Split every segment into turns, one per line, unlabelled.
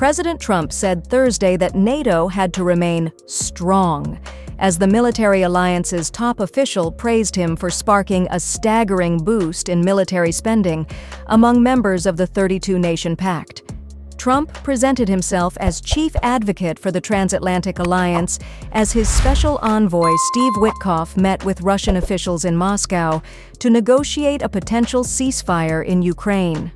President Trump said Thursday that NATO had to remain strong, as the military alliance's top official praised him for sparking a staggering boost in military spending among members of the 32-nation pact. Trump presented himself as chief advocate for the Transatlantic alliance as his special envoy Steve Witkoff met with Russian officials in Moscow to negotiate a potential ceasefire in Ukraine.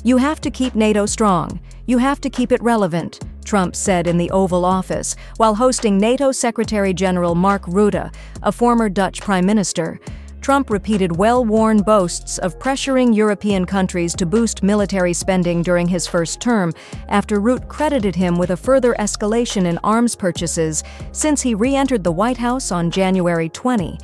"You have to keep NATO strong. You have to keep it relevant," Trump said in the Oval Office while hosting NATO Secretary General Mark Rutte, a former Dutch prime minister. Trump repeated well-worn boasts of pressuring European countries to boost military spending during his first term, after Rutte credited him with a further escalation in arms purchases since he re-entered the White House on January 20.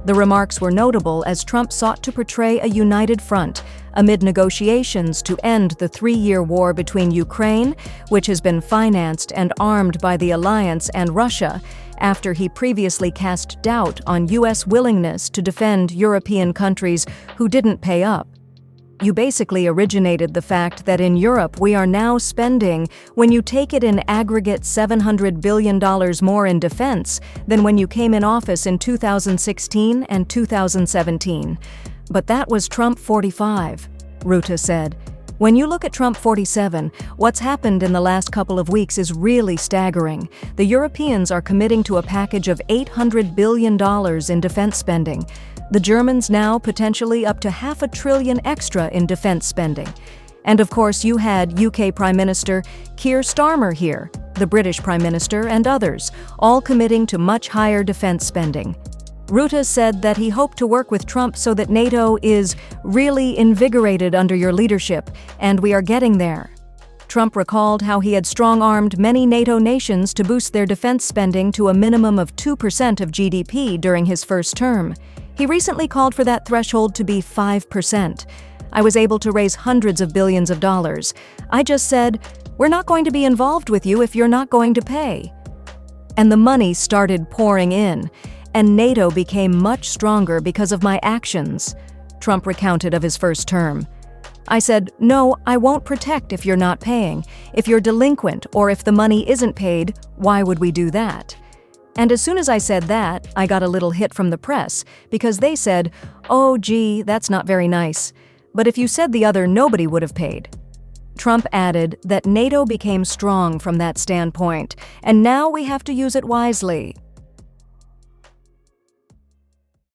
The remarks were notable as Trump sought to portray a united front amid negotiations to end the 3-year war between Ukraine, which has been financed and armed by the alliance, and Russia, after he previously cast doubt on U.S. willingness to defend European countries who didn't pay up. "You basically originated the fact that in Europe we are now spending, when you take it in aggregate, $700 billion more in defense than when you came in office in 2016 and 2017. But that was Trump 45, Rutte said. "When you look at Trump 47, what's happened in the last couple of weeks is really staggering. The Europeans are committing to a package of $800 billion in defense spending. The Germans now potentially up to $500 billion extra in defense spending. And of course you had UK Prime Minister Keir Starmer here, the British Prime Minister, and others, all committing to much higher defense spending." Rutte said that he hoped to work with Trump so that NATO is really invigorated under your leadership, and we are getting there. Trump recalled how he had strong-armed many NATO nations to boost their defense spending to a minimum of 2% of GDP during his first term. He recently called for that threshold to be 5%. "I was able to raise hundreds of billions of dollars. I just said, we're not going to be involved with you if you're not going to pay. And the money started pouring in, and NATO became much stronger because of my actions," Trump recounted of his first term. "I said, no, I won't protect if you're not paying. If you're delinquent or if the money isn't paid, why would we do that? And as soon as I said that, I got a little hit from the press because they said, oh, gee, that's not very nice. But if you said the other, nobody would have paid." Trump added that NATO became strong from that standpoint, and now we have to use it wisely.